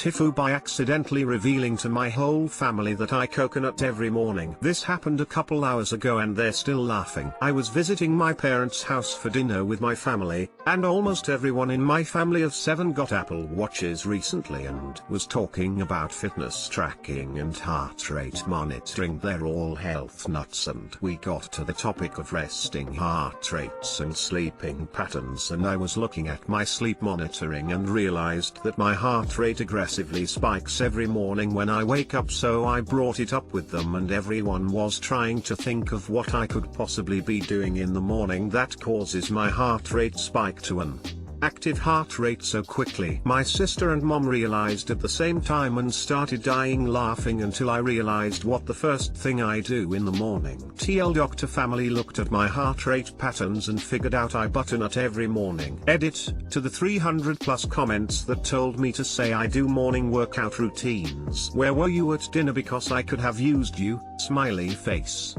TIFU by accidentally revealing to my whole family that I coconut every morning. This happened a couple hours ago and they're still laughing. I was visiting my parents' house for dinner with my family, and almost everyone in my family of 7 got Apple Watches recently and was talking about fitness tracking and heart rate monitoring. They're all health nuts, and we got to the topic of resting heart rates and sleeping patterns, and I was looking at my sleep monitoring and realized that my heart rate aggressively spikes every morning when I wake up, so I brought it up with them, and everyone was trying to think of what I could possibly be doing in the morning that causes my heart rate spike to an active heart rate so quickly. My sister and mom realized at the same time and started dying laughing until I realized what the first thing I do in the morning. TL Doctor family looked at my heart rate patterns and figured out I butternut every morning. Edit, to the 300 plus comments that told me to say I do morning workout routines. Where were you at dinner, because I could have used you, smiley face.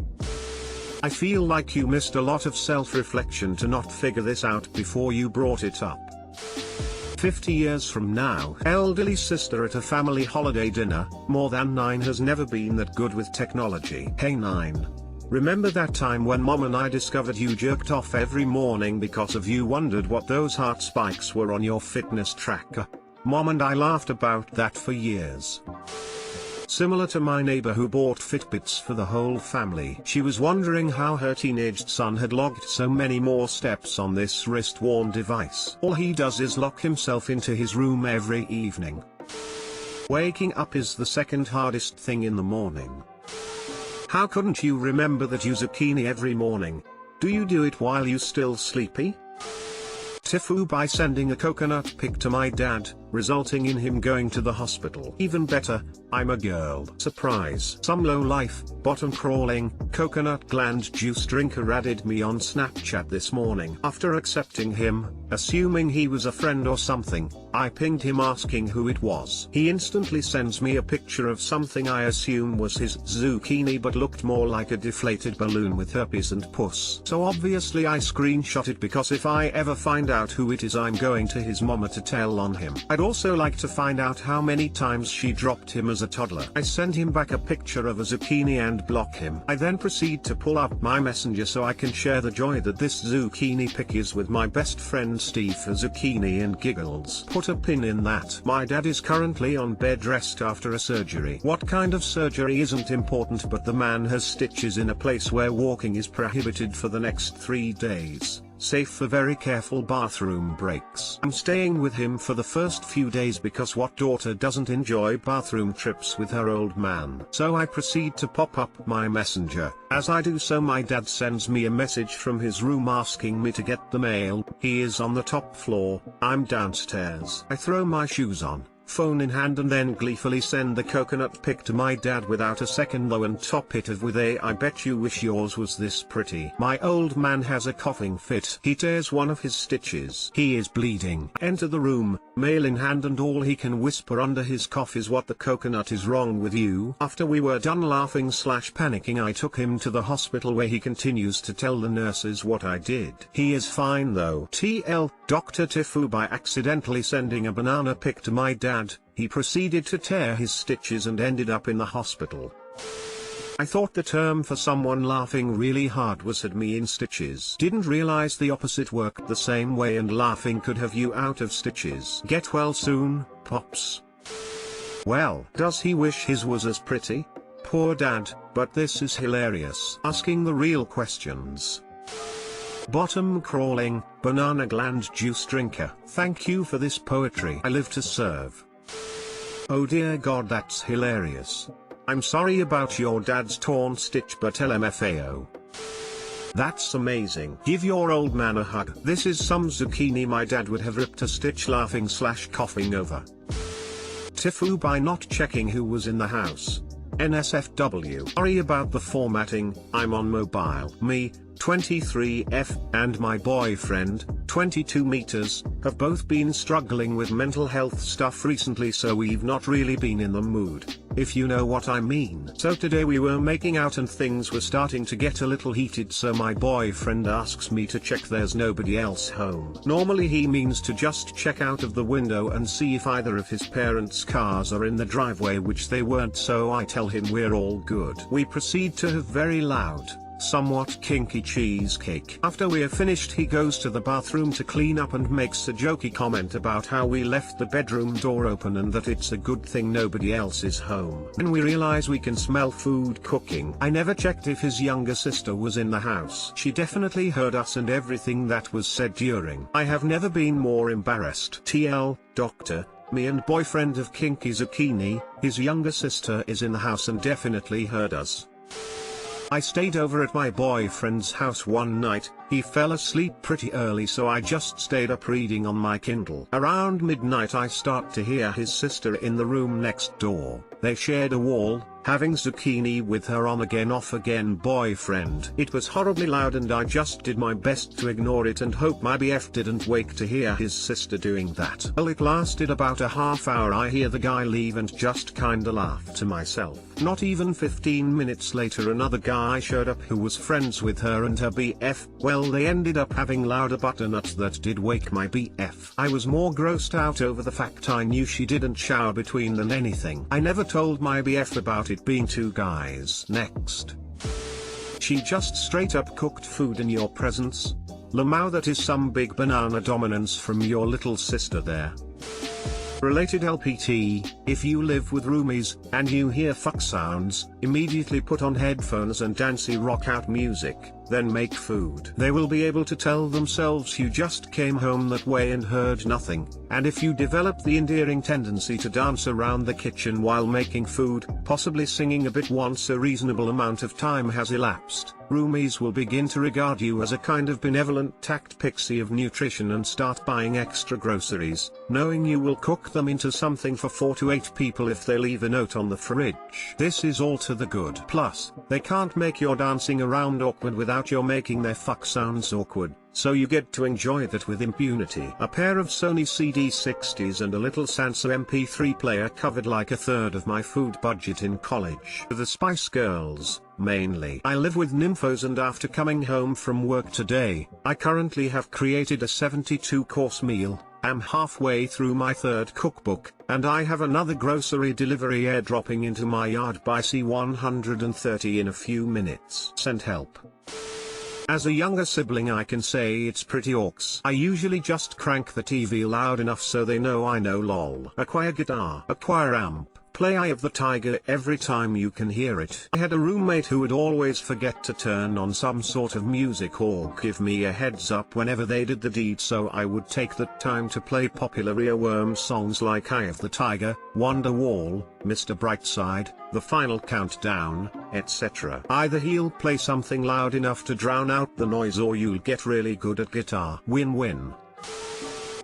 I feel like you missed a lot of self-reflection to not figure this out before you brought it up. 50 years from now, elderly sister at a family holiday dinner, more than 9 has never been that good with technology. Hey 9. Remember that time when mom and I discovered you jerked off every morning because of you wondered what those heart spikes were on your fitness tracker? Mom and I laughed about that for years. Similar to my neighbor who bought Fitbits for the whole family. She was wondering how her teenage son had logged so many more steps on this wrist-worn device. All he does is lock himself into his room every evening. Waking up is the second hardest thing in the morning. How couldn't you remember that you zucchini every morning? Do you do it while you still sleepy? TIFU by sending a coconut pic to my dad, resulting in him going to the hospital. Even better, I'm a girl. Surprise. Some low-life, bottom-crawling, coconut gland juice drinker added me on Snapchat this morning. After accepting him, assuming he was a friend or something, I pinged him asking who it was. He instantly sends me a picture of something I assume was his zucchini but looked more like a deflated balloon with herpes and pus. So obviously I screenshot it, because if I ever find out who it is, I'm going to his mama to tell on him. I'd also like to find out how many times she dropped him as a toddler. I send him back a picture of a zucchini and block him. I then proceed to pull up my messenger so I can share the joy that this zucchini pic is with my best friend Steve for zucchini and giggles. Put a pin in that. My dad is currently on bed rest after a surgery. What kind of surgery isn't important, but the man has stitches in a place where walking is prohibited for the next 3 days. Safe for very careful bathroom breaks. I'm staying with him for the first few days because what daughter doesn't enjoy bathroom trips with her old man? So I proceed to pop up my messenger. As I do so, my dad sends me a message from his room asking me to get the mail. He is on the top floor, I'm downstairs. I throw my shoes on, phone in hand, and then gleefully send the coconut pic to my dad without a second though, and top it off with a "I bet you wish yours was this pretty." My old man has a coughing fit. He tears one of his stitches. He is bleeding. Enter the room, mail in hand, and all he can whisper under his cough is, "What the coconut is wrong with you?" After we were done laughing / panicking, I took him to the hospital where he continues to tell the nurses what I did. He is fine though. TL Dr. TIFU by accidentally sending a banana pic to my dad. He proceeded to tear his stitches and ended up in the hospital. I thought the term for someone laughing really hard was "had me in stitches." Didn't realize the opposite worked the same way, and laughing could have you out of stitches. Get well soon, Pops. Well, does he wish his was as pretty? Poor dad, but this is hilarious. Asking the real questions. Bottom crawling, banana gland juice drinker. Thank you for this poetry. I live to serve. Oh dear God, that's hilarious. I'm sorry about your dad's torn stitch, but LMFAO. That's amazing. Give your old man a hug. This is some zucchini my dad would have ripped a stitch laughing / coughing over. TIFU by not checking who was in the house. NSFW. Sorry about the formatting, I'm on mobile. Me, 23F, and my boyfriend, 22 meters, have both been struggling with mental health stuff recently, so we've not really been in the mood, if you know what I mean. So today we were making out and things were starting to get a little heated, so my boyfriend asks me to check there's nobody else home. Normally he means to just check out of the window and see if either of his parents' cars are in the driveway, which they weren't, so I tell him we're all good. We proceed to have very loud, somewhat kinky cheesecake. After we are finished, he goes to the bathroom to clean up and makes a jokey comment about how we left the bedroom door open and that it's a good thing nobody else is home. And we realize we can smell food cooking. I never checked if his younger sister was in the house. She definitely heard us and everything that was said during. I have never been more embarrassed. TL, Doctor. Me and boyfriend of kinky zucchini, his younger sister is in the house and definitely heard us. I stayed over at my boyfriend's house one night. He fell asleep pretty early, so I just stayed up reading on my Kindle. Around midnight I start to hear his sister in the room next door. They shared a wall, having zucchini with her on again off again boyfriend. It was horribly loud and I just did my best to ignore it and hope my BF didn't wake to hear his sister doing that. Well, it lasted about a half hour. I hear the guy leave and just kinda laugh to myself. Not even 15 minutes later another guy showed up who was friends with her and her BF. Well, they ended up having louder butternuts that did wake my BF. I was more grossed out over the fact I knew she didn't shower between than anything. I never told my BF about it being two guys. Next. She just straight up cooked food in your presence? Lamau, that is some big banana dominance from your little sister there. Related LPT, if you live with roomies, and you hear fuck sounds, immediately put on headphones and dancey rock out music, then make food. They will be able to tell themselves you just came home that way and heard nothing, and if you develop the endearing tendency to dance around the kitchen while making food, possibly singing a bit once a reasonable amount of time has elapsed, roomies will begin to regard you as a kind of benevolent tact pixie of nutrition and start buying extra groceries, knowing you will cook them into something for 4 to 8 people if they leave a note on the fridge. This is all to the good. Plus, they can't make your dancing around awkward without your making their fuck sounds awkward, so you get to enjoy that with impunity. A pair of Sony CD60s and a little Sansa MP3 player covered like a third of my food budget in college. The Spice Girls, mainly. I live with nymphos and after coming home from work today, I currently have created a 72-course meal. I'm halfway through my 3rd cookbook, and I have another grocery delivery airdropping into my yard by C130 in a few minutes. Send help. As a younger sibling I can say it's pretty orcs. I usually just crank the TV loud enough so they know I know lol. Acquire guitar. Acquire amp. Play Eye of the Tiger every time you can hear it. I had a roommate who would always forget to turn on some sort of music or give me a heads up whenever they did the deed, so I would take the time to play popular earworm songs like Eye of the Tiger, Wonderwall, Mr. Brightside, The Final Countdown, etc. Either he'll play something loud enough to drown out the noise or you'll get really good at guitar. Win-win.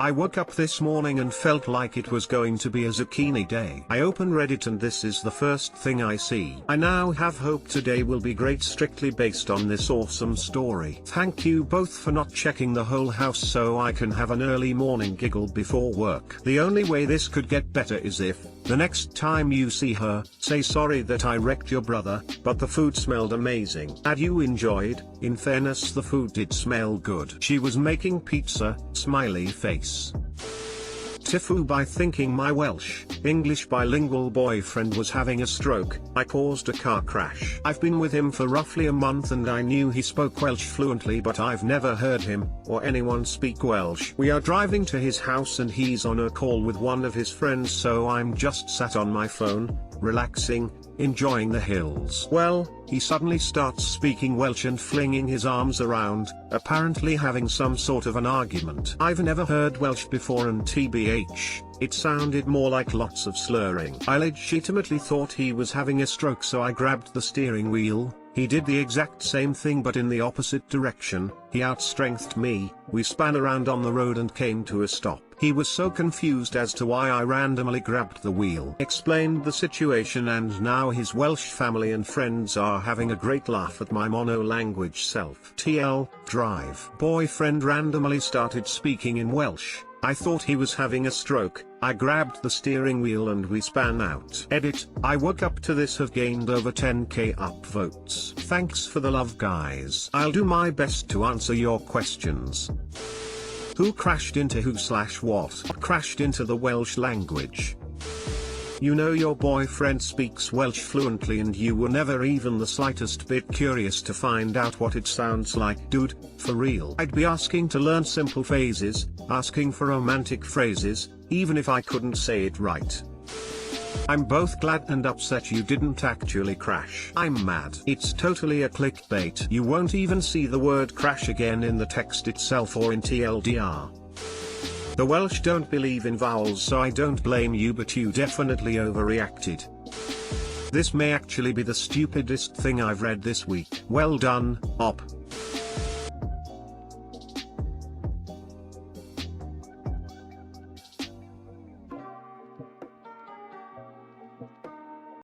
I woke up this morning and felt like it was going to be a zucchini day. I open Reddit and this is the first thing I see. I now have hope today will be great, strictly based on this awesome story. Thank you both for not checking the whole house so I can have an early morning giggle before work. The only way this could get better is if, the next time you see her, say sorry that I wrecked your brother, but the food smelled amazing. Had you enjoyed? In fairness, the food did smell good. She was making pizza, smiley face. TIFU By, thinking my Welsh English bilingual boyfriend was having a stroke, I caused a car crash. I've been with him for roughly a month and I knew he spoke Welsh fluently, but I've never heard him, or anyone, speak Welsh. We are driving to his house and he's on a call with one of his friends, so I'm just sat on my phone, relaxing, enjoying the hills. Well, he suddenly starts speaking Welsh and flinging his arms around, apparently having some sort of an argument. I've never heard Welsh before and TBH, it sounded more like lots of slurring. I legitimately thought he was having a stroke, so I grabbed the steering wheel. He did the exact same thing but in the opposite direction. He outstrengthed me, we span around on the road and came to a stop. He was so confused as to why I randomly grabbed the wheel. Explained the situation, and now his Welsh family and friends are having a great laugh at my mono-language self. TL, drive. Boyfriend randomly started speaking in Welsh. I thought he was having a stroke. I grabbed the steering wheel and we span out. Edit, I woke up to this, have gained over 10k upvotes. Thanks for the love, guys. I'll do my best to answer your questions. Who crashed into who/what? Crashed into the Welsh language. You know your boyfriend speaks Welsh fluently and you were never even the slightest bit curious to find out what it sounds like. Dude, for real. I'd be asking to learn simple phrases, asking for romantic phrases, even if I couldn't say it right. I'm both glad and upset you didn't actually crash. I'm mad. It's totally a clickbait. You won't even see the word crash again in the text itself or in TLDR. The Welsh don't believe in vowels, so I don't blame you, but you definitely overreacted. This may actually be the stupidest thing I've read this week. Well done, op.